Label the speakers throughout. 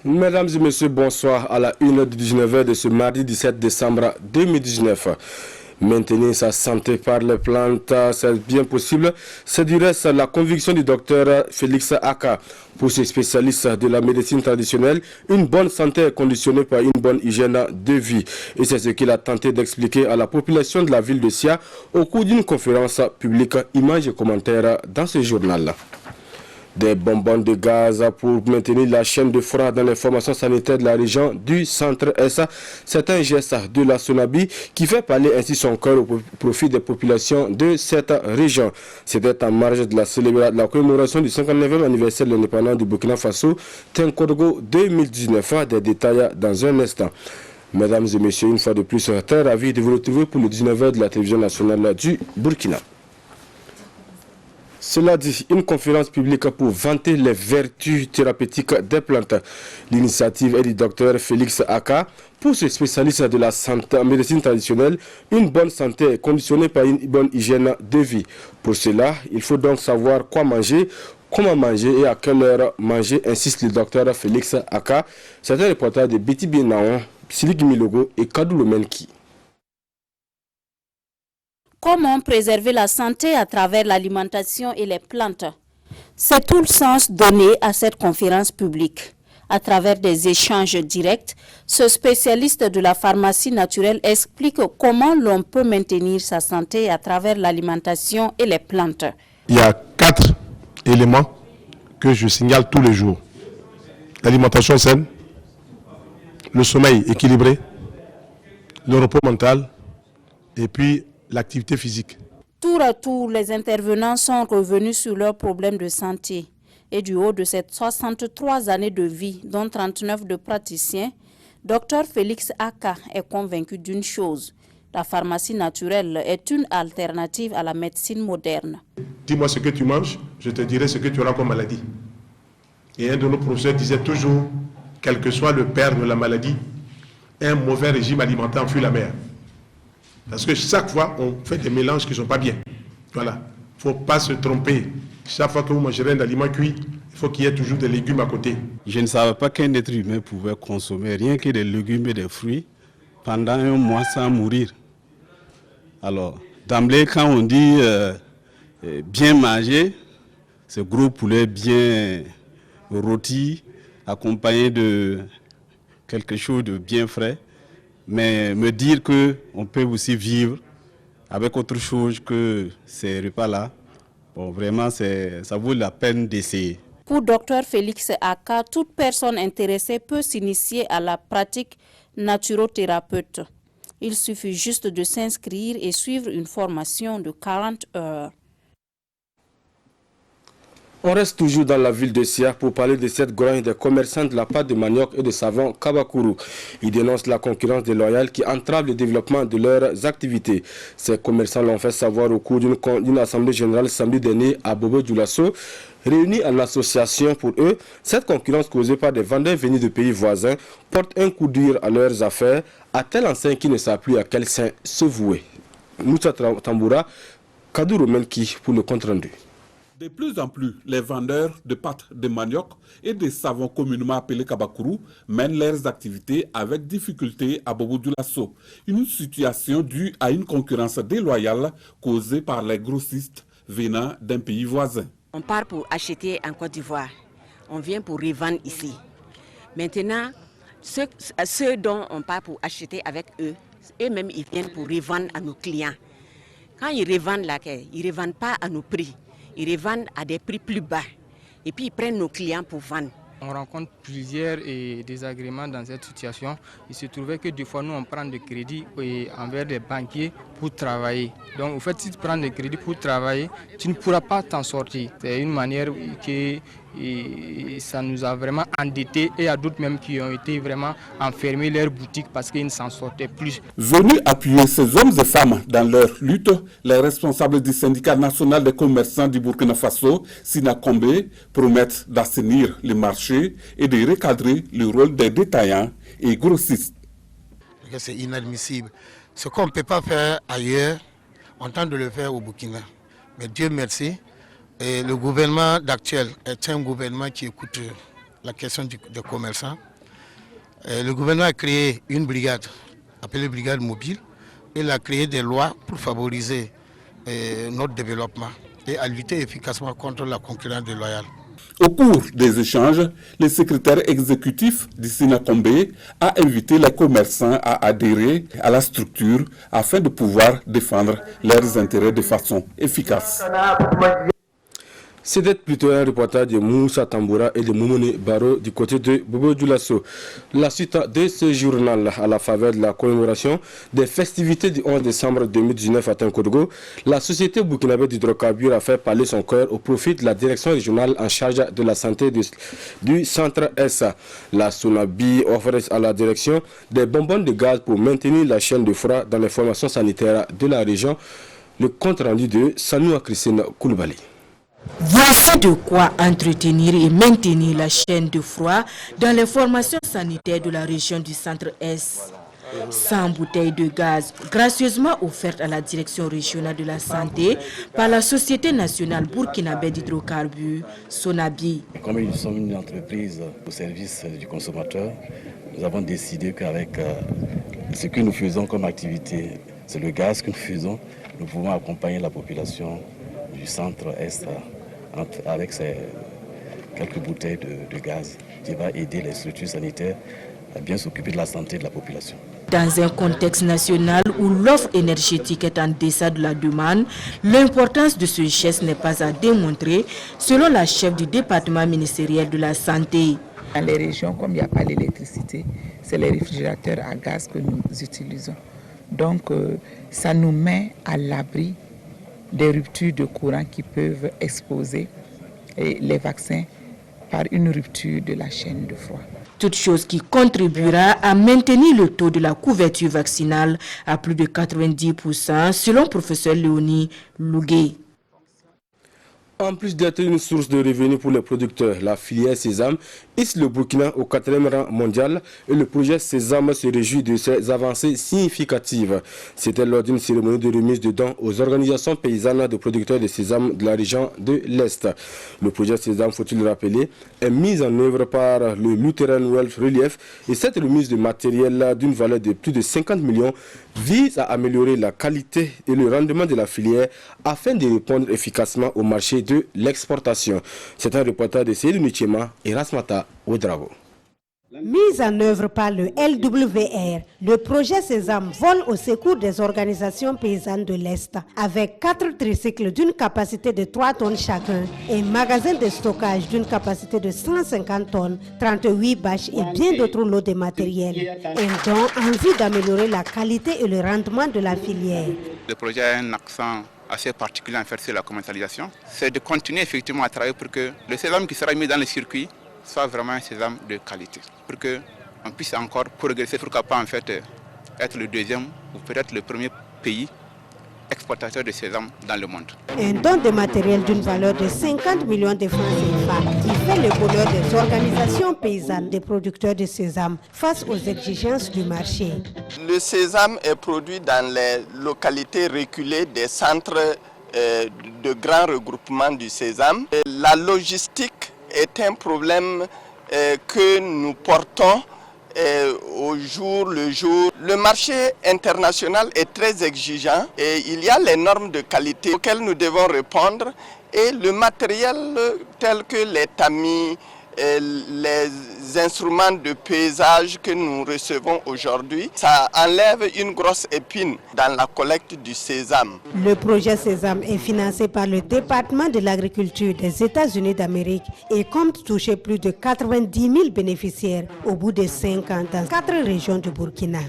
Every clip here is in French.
Speaker 1: Mesdames et messieurs, bonsoir à la 1h du 19h de ce mardi 17 décembre 2019. Maintenir sa santé par les plantes, c'est bien possible. C'est du reste la conviction du docteur Félix Aka. Pour ces spécialistes de la médecine traditionnelle, une bonne santé est conditionnée par une bonne hygiène de vie. Et c'est ce qu'il a tenté d'expliquer à la population de la ville de Sia au cours d'une conférence publique images et commentaires dans ce journal. Des bonbons de gaz pour maintenir la chaîne de froid dans les formations sanitaires de la région du centre-est. C'est un geste de la Sonabi qui fait parler ainsi son cœur au profit des populations de cette région. C'était en marge de la commémoration du 59e anniversaire de l'indépendance du Burkina Faso, Tenkodogo 2019. Des détails dans un instant. Mesdames et messieurs, une fois de plus, très ravi de vous retrouver pour le 19h de la télévision nationale du Burkina. Cela dit, une conférence publique pour vanter les vertus thérapeutiques des plantes. L'initiative est du docteur Félix Aka. Pour ce spécialiste de la santé en médecine traditionnelle, une bonne santé est conditionnée par une bonne hygiène de vie. Pour cela, il faut donc savoir quoi manger, comment manger et à quelle heure manger, insiste le docteur Félix Aka. C'est un reportage de Betty Bienaon, Silik Milogo et Kadou Lomenki.
Speaker 2: Comment préserver la santé à travers l'alimentation et les plantes? C'est tout le sens donné à cette conférence publique. À travers des échanges directs, ce spécialiste de la pharmacie naturelle explique comment l'on peut maintenir sa santé à travers l'alimentation et les plantes.
Speaker 3: Il y a 4 éléments que je signale tous les jours. L'alimentation saine, le sommeil équilibré, le repos mental et puis l'activité physique.
Speaker 2: Tour à tour, les intervenants sont revenus sur leurs problèmes de santé. Et du haut de ces 63 années de vie, dont 39 de praticiens, Dr Félix Aka est convaincu d'une chose. La pharmacie naturelle est une alternative à la médecine moderne.
Speaker 3: Dis-moi ce que tu manges, je te dirai ce que tu auras comme maladie. Et un de nos professeurs disait toujours, quel que soit le père de la maladie, un mauvais régime alimentaire fuit la mer. Parce que chaque fois, on fait des mélanges qui ne sont pas bien. Voilà. Il ne faut pas se tromper. Chaque fois que vous mangerez un aliment cuit, il faut qu'il y ait toujours des légumes à côté.
Speaker 4: Je ne savais pas qu'un être humain pouvait consommer rien que des légumes et des fruits pendant un mois sans mourir. Alors, d'emblée, quand on dit bien manger, ce gros poulet bien rôti, accompagné de quelque chose de bien frais, mais me dire qu'on peut aussi vivre avec autre chose que ces repas-là, bon, vraiment, ça vaut la peine d'essayer.
Speaker 2: Pour Dr Félix Aka, toute personne intéressée peut s'initier à la pratique naturothérapeute. Il suffit juste de s'inscrire et suivre une formation de 40 heures.
Speaker 1: On reste toujours dans la ville de Sia pour parler de cette grogne des commerçants de la pâte de manioc et de savon Kabakuru. Ils dénoncent la concurrence déloyale qui entrave le développement de leurs activités. Ces commerçants l'ont fait savoir au cours d'une assemblée générale samedi dernier à Bobo Dioulasso. Réunis en association pour eux, cette concurrence causée par des vendeurs venus de pays voisins porte un coup dur à leurs affaires, à tel enseigne qui ne savent plus à quel sein se vouer. Moussa Tamboura, Kadou Romenki pour le compte rendu.
Speaker 5: De plus en plus, les vendeurs de pâtes de manioc et de savons communément appelés Kabakuru mènent leurs activités avec difficulté à Bobo Dioulasso. Une situation due à une concurrence déloyale causée par les grossistes venant d'un pays voisin.
Speaker 6: On part pour acheter en Côte d'Ivoire. On vient pour revendre ici. Maintenant, ceux dont on part pour acheter avec eux, eux-mêmes ils viennent pour revendre à nos clients. Quand ils revendent là, ils ne revendent pas à nos prix. Ils revendent à des prix plus bas et puis ils prennent nos clients pour vendre.
Speaker 7: On rencontre plusieurs désagréments dans cette situation. Il se trouvait que des fois, nous, on prend des crédits envers des banquiers pour travailler. Donc, en fait, si tu prends des crédits pour travailler, tu ne pourras pas t'en sortir. C'est une manière que ça nous a vraiment endettés et il y a d'autres même qui ont été vraiment enfermés leurs boutiques parce qu'ils ne s'en sortaient plus.
Speaker 5: Venus appuyer ces hommes et femmes dans leur lutte, les responsables du syndicat national des commerçants du Burkina Faso, Sinakombe, promettent d'assainir les marchés et de recadrer le rôle des détaillants et grossistes.
Speaker 8: C'est inadmissible. Ce qu'on ne peut pas faire ailleurs, on tente de le faire au Burkina. Mais Dieu merci. Et le gouvernement actuel est un gouvernement qui écoute la question des commerçants. Le gouvernement a créé une brigade, appelée brigade mobile. Il a créé des lois pour favoriser notre développement et à lutter efficacement contre la concurrence déloyale.
Speaker 5: Au cours des échanges, le secrétaire exécutif du Sinakombe a invité les commerçants à adhérer à la structure afin de pouvoir défendre leurs intérêts de façon efficace.
Speaker 1: C'était plutôt un reportage de Moussa Tamboura et de Moumouni Baro du côté de Bobo Dioulasso. La suite de ce journal à la faveur de la commémoration des festivités du 11 décembre 2019 à Tinkodogo, la société burkinabé d'hydrocarbures a fait parler son cœur au profit de la direction régionale en charge de la santé du centre SA. La Sonabi offre à la direction des bonbons de gaz pour maintenir la chaîne de froid dans les formations sanitaires de la région. Le compte rendu de Sanoua Christine Koulibaly.
Speaker 9: Voici de quoi entretenir et maintenir la chaîne de froid dans les formations sanitaires de la région du centre-Est. 100 bouteilles de gaz gracieusement offertes à la direction régionale de la santé par la Société nationale burkinabé d'hydrocarbures, Sonabi.
Speaker 10: Comme nous sommes une entreprise au service du consommateur, nous avons décidé qu'avec ce que nous faisons comme activité, c'est le gaz que nous faisons, nous pouvons accompagner la population du centre-Est avec ces quelques bouteilles de gaz qui va aider les structures sanitaires à bien s'occuper de la santé de la population.
Speaker 9: Dans un contexte national où l'offre énergétique est en deçà de la demande, l'importance de ce geste n'est pas à démontrer, selon la chef du département ministériel de la santé.
Speaker 11: Dans les régions, comme il n'y a pas l'électricité, c'est les réfrigérateurs à gaz que nous utilisons. Donc, ça nous met à l'abri des ruptures de courant qui peuvent exposer les vaccins par une rupture de la chaîne de froid.
Speaker 9: Toute chose qui contribuera à maintenir le taux de la couverture vaccinale à plus de 90%, selon le professeur Léonie Lougué.
Speaker 1: En plus d'être une source de revenus pour les producteurs, la filière Sésame hisse le Burkina au 4e rang mondial et le projet Sésame se réjouit de ses avancées significatives. C'était lors d'une cérémonie de remise de dons aux organisations paysannes de producteurs de sésame de la région de l'Est. Le projet Sésame, faut-il le rappeler, est mis en œuvre par le Lutheran World Relief et cette remise de matériel d'une valeur de plus de 50 millions vise à améliorer la qualité et le rendement de la filière afin de répondre efficacement au marché de l'exportation. C'est un reportage de Céline Nuchema et Rasmata Ouedrago.
Speaker 12: Mise en œuvre par le LWR, le projet Sésame vole au secours des organisations paysannes de l'Est. Avec 4 tricycles d'une capacité de 3 tonnes chacun, un magasin de stockage d'une capacité de 150 tonnes, 38 bâches et bien d'autres lots de matériel. Un don en vue d'améliorer la qualité et le rendement de la filière.
Speaker 13: Le projet a un accent assez particulier en fait sur la commercialisation. C'est de continuer effectivement à travailler pour que le sésame qui sera mis dans le circuit soit vraiment un sésame de qualité, pour qu'on puisse encore progresser, pourquoi pas en fait être le deuxième ou peut-être le premier pays exportateur de sésame dans le monde.
Speaker 12: Un don de matériel d'une valeur de 50 millions de francs CFA qui fait le bonheur des organisations paysannes des producteurs de sésame face aux exigences du marché.
Speaker 14: Le sésame est produit dans les localités reculées des centres de grand regroupement du sésame. La logistique est un problème que nous portons au jour le jour. Le marché international est très exigeant et il y a les normes de qualité auxquelles nous devons répondre et le matériel tel que les tamis, les instruments de paysage que nous recevons aujourd'hui, ça enlève une grosse épine dans la collecte du sésame.
Speaker 12: Le projet Sésame est financé par le département de l'agriculture des États-Unis d'Amérique et compte toucher plus de 90 000 bénéficiaires au bout de 5 ans dans 4 régions du Burkina.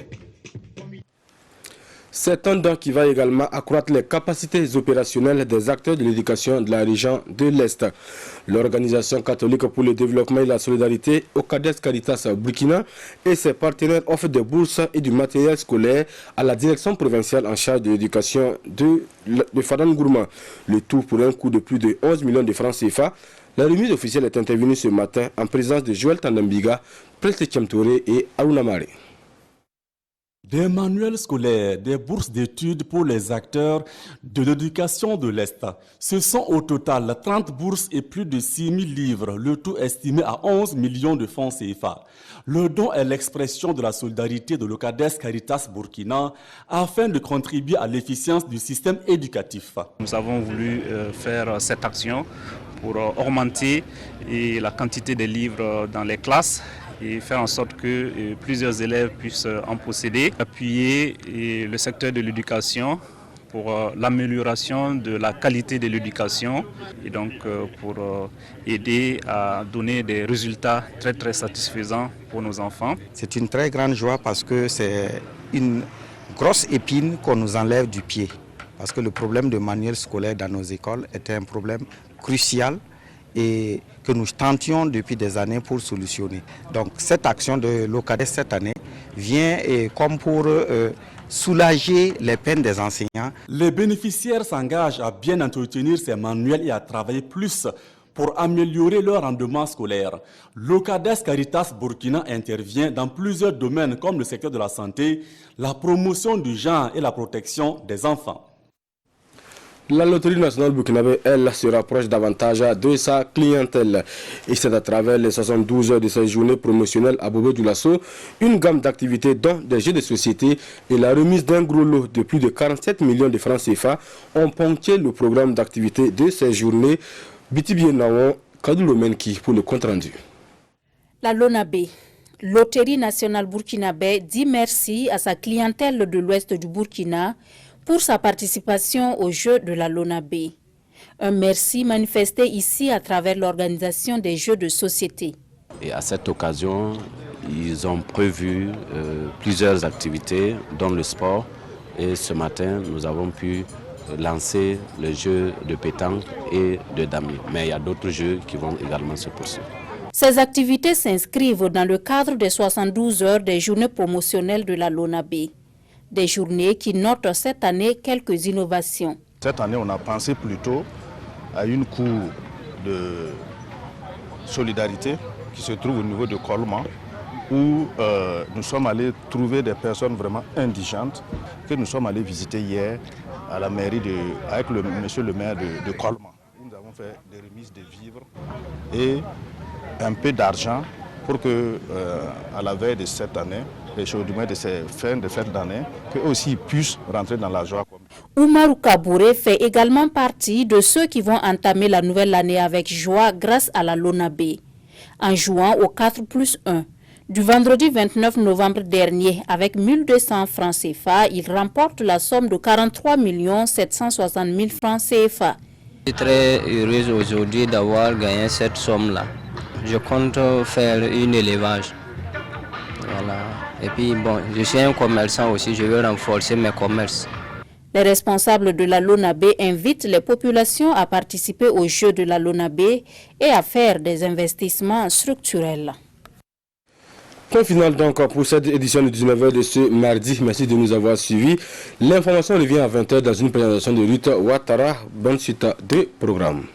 Speaker 1: C'est un don qui va également accroître les capacités opérationnelles des acteurs de l'éducation de la région de l'Est. L'Organisation catholique pour le développement et la solidarité, Ocades Caritas Burkina, et ses partenaires offrent des bourses et du matériel scolaire à la direction provinciale en charge de l'éducation de Fadane Gourma. Le tout pour un coût de plus de 11 millions de francs CFA. La remise officielle est intervenue ce matin en présence de Joël Tandambiga, Preste Tchamtouré et Aouna Mare.
Speaker 15: Des manuels scolaires, des bourses d'études pour les acteurs de l'éducation de l'Est. Ce sont au total 30 bourses et plus de 6 000 livres, le tout estimé à 11 millions de francs CFA. Le don est l'expression de la solidarité de l'Ocades Caritas Burkina afin de contribuer à l'efficience du système éducatif.
Speaker 16: Nous avons voulu faire cette action pour augmenter la quantité de livres dans les classes et faire en sorte que plusieurs élèves puissent en posséder, appuyer le secteur de l'éducation pour l'amélioration de la qualité de l'éducation et donc pour aider à donner des résultats très satisfaisants pour nos enfants.
Speaker 17: C'est une très grande joie parce que c'est une grosse épine qu'on nous enlève du pied. Parce que le problème de manuels scolaires dans nos écoles était un problème crucial et que nous tentions depuis des années pour solutionner. Donc cette action de l'Ocades cette année vient comme pour soulager les peines des enseignants.
Speaker 15: Les bénéficiaires s'engagent à bien entretenir ces manuels et à travailler plus pour améliorer leur rendement scolaire. L'Ocades Caritas Burkina intervient dans plusieurs domaines comme le secteur de la santé, la promotion du genre et la protection des enfants.
Speaker 1: La Loterie nationale burkinabé, elle, se rapproche davantage de sa clientèle. Et c'est à travers les 72 heures de cette journée promotionnelle à Bobo Dioulasso, une gamme d'activités dont des jeux de société et la remise d'un gros lot de plus de 47 millions de francs CFA ont ponctué le programme d'activité de ces journées. Bitibie Nawon, Kadoulo Menki pour le compte rendu.
Speaker 2: La LONABé, Loterie nationale burkinabé, dit merci à sa clientèle de l'ouest du Burkina pour sa participation aux Jeux de la LONABé. Un merci manifesté ici à travers l'organisation des Jeux de société.
Speaker 18: Et à cette occasion, ils ont prévu plusieurs activités, dont le sport. Et ce matin, nous avons pu lancer le jeu de pétanque et de damier. Mais il y a d'autres jeux qui vont également se poursuivre.
Speaker 2: Ces activités s'inscrivent dans le cadre des 72 heures des journées promotionnelles de la LONABé. Des journées qui notent cette année quelques innovations.
Speaker 19: Cette année, on a pensé plutôt à une cour de solidarité qui se trouve au niveau de Colman, où nous sommes allés trouver des personnes vraiment indigentes que nous sommes allés visiter hier à la mairie avec monsieur le maire de Colman. Nous avons fait des remises de vivres et un peu d'argent pour que, à la veille de cette année, du moins de ces fins de fête d'année, qu'eux aussi puissent rentrer dans la joie.
Speaker 2: Oumarou Kabouré fait également partie de ceux qui vont entamer la nouvelle année avec joie grâce à la LONABé. En jouant au 4+1, du vendredi 29 novembre dernier, avec 1200 francs CFA, il remporte la somme de 43 760 000 francs CFA.
Speaker 20: Je suis très heureuse aujourd'hui d'avoir gagné cette somme-là. Je compte faire un élevage. Voilà. Et puis bon, je suis un commerçant aussi, je veux renforcer mes commerces.
Speaker 2: Les responsables de la LONABé invitent les populations à participer aux Jeux de la LONABé et à faire des investissements structurels.
Speaker 1: Point final donc pour cette édition du 19h de ce mardi. Merci de nous avoir suivis. L'information revient à 20h dans une présentation de Ruth Ouattara. Bonne suite de programme.